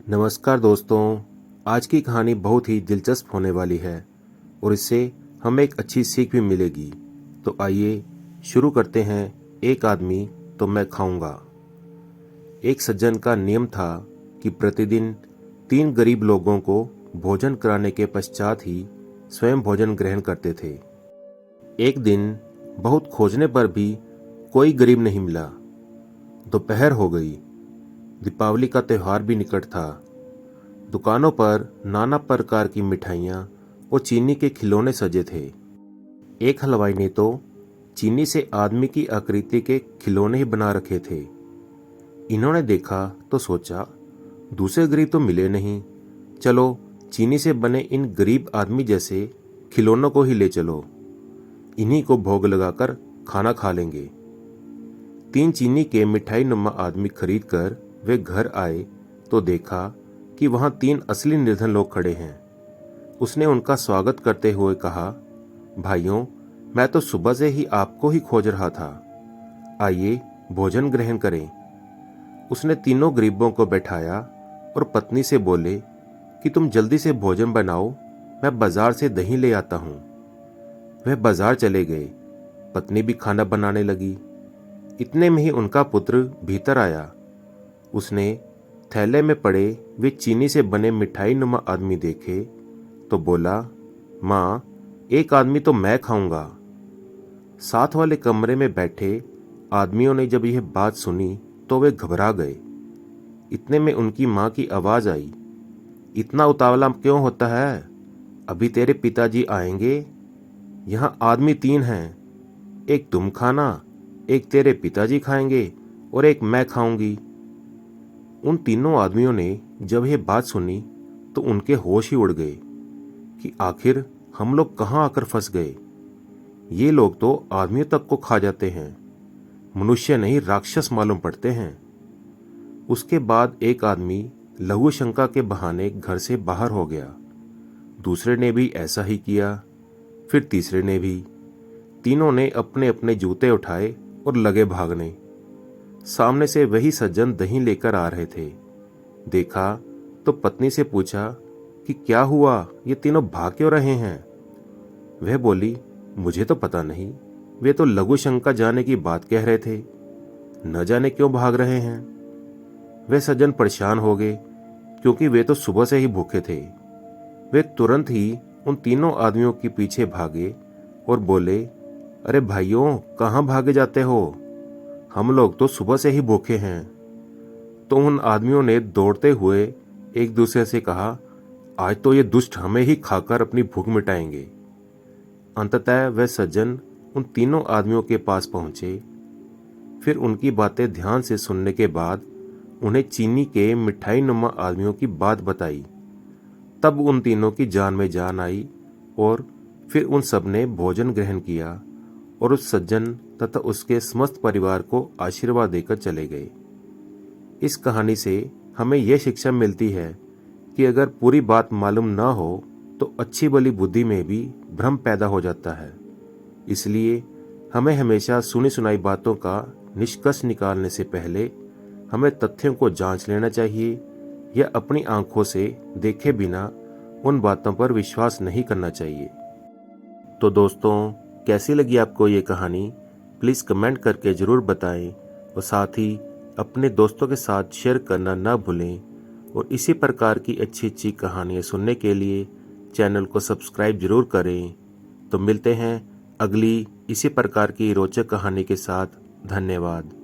नमस्कार दोस्तों। आज की कहानी बहुत ही दिलचस्प होने वाली है और इससे हमें एक अच्छी सीख भी मिलेगी। तो आइए शुरू करते हैं। एक आदमी तो मैं खाऊंगा। एक सज्जन का नियम था कि प्रतिदिन 3 गरीब लोगों को भोजन कराने के पश्चात ही स्वयं भोजन ग्रहण करते थे। एक दिन बहुत खोजने पर भी कोई गरीब नहीं मिला। दोपहर हो गई। दीपावली का त्यौहार भी निकट था। दुकानों पर नाना प्रकार की मिठाइयाँ और चीनी के खिलौने सजे थे। एक हलवाई ने तो चीनी से आदमी की आकृति के खिलौने ही बना रखे थे। इन्होंने देखा तो सोचा, दूसरे गरीब तो मिले नहीं, चलो चीनी से बने इन गरीब आदमी जैसे खिलौनों को ही ले चलो। इन्हीं को भोग लगाकर खाना खा लेंगे। 3 चीनी के मिठाई नुमा आदमी खरीद कर वे घर आए तो देखा कि वहां 3 असली निर्धन लोग खड़े हैं। उसने उनका स्वागत करते हुए कहा, भाइयों, मैं तो सुबह से ही आपको ही खोज रहा था। आइए भोजन ग्रहण करें। उसने तीनों गरीबों को बैठाया और पत्नी से बोले कि तुम जल्दी से भोजन बनाओ, मैं बाजार से दही ले आता हूं। वह बाजार चले गए। पत्नी भी खाना बनाने लगी। इतने में ही उनका पुत्र भीतर आया। उसने थैले में पड़े वे चीनी से बने मिठाई नुमा आदमी देखे तो बोला, माँ, एक आदमी तो मैं खाऊंगा। साथ वाले कमरे में बैठे आदमियों ने जब यह बात सुनी तो वे घबरा गए। इतने में उनकी माँ की आवाज आई, इतना उतावला क्यों होता है? अभी तेरे पिताजी आएंगे। यहाँ आदमी 3 हैं, एक तुम खाना, एक तेरे पिताजी खाएंगे और एक मैं खाऊंगी। उन तीनों आदमियों ने जब यह बात सुनी तो उनके होश ही उड़ गए कि आखिर हम लोग कहाँ आकर फंस गए। ये लोग तो आदमियों तक को खा जाते हैं, मनुष्य नहीं राक्षस मालूम पड़ते हैं। उसके बाद एक आदमी लघु शंका के बहाने घर से बाहर हो गया। दूसरे ने भी ऐसा ही किया, फिर तीसरे ने भी। तीनों ने अपने अपने जूते उठाए और लगे भागने। सामने से वही सज्जन दही लेकर आ रहे थे। देखा तो पत्नी से पूछा कि क्या हुआ, ये तीनों भाग क्यों रहे हैं? वह बोली, मुझे तो पता नहीं, वे तो लघु शंका जाने की बात कह रहे थे, न जाने क्यों भाग रहे हैं। वे सज्जन परेशान हो गए क्योंकि वे तो सुबह से ही भूखे थे। वे तुरंत ही उन तीनों आदमियों के पीछे भागे और बोले, अरे भाइयों, कहाँ भागे जाते हो? हम लोग तो सुबह से ही भूखे हैं। तो उन आदमियों ने दौड़ते हुए एक दूसरे से कहा, आज तो ये दुष्ट हमें ही खाकर अपनी भूख मिटाएंगे। अंततः वह सज्जन उन तीनों आदमियों के पास पहुंचे। फिर उनकी बातें ध्यान से सुनने के बाद उन्हें चीनी के मिठाई नुमा आदमियों की बात बताई। तब उन तीनों की जान में जान आई और फिर उन सब ने भोजन ग्रहण किया और उस सज्जन तथा उसके समस्त परिवार को आशीर्वाद देकर चले गए। इस कहानी से हमें यह शिक्षा मिलती है कि अगर पूरी बात मालूम ना हो तो अच्छी भली बुद्धि में भी भ्रम पैदा हो जाता है। इसलिए हमें हमेशा सुनी सुनाई बातों का निष्कर्ष निकालने से पहले हमें तथ्यों को जांच लेना चाहिए या अपनी आंखों से देखे बिना उन बातों पर विश्वास नहीं करना चाहिए। तो दोस्तों, कैसी लगी आपको ये कहानी? प्लीज़ कमेंट करके ज़रूर बताएं और साथ ही अपने दोस्तों के साथ शेयर करना ना भूलें। और इसी प्रकार की अच्छी अच्छी कहानियाँ सुनने के लिए चैनल को सब्सक्राइब ज़रूर करें। तो मिलते हैं अगली इसी प्रकार की रोचक कहानी के साथ। धन्यवाद।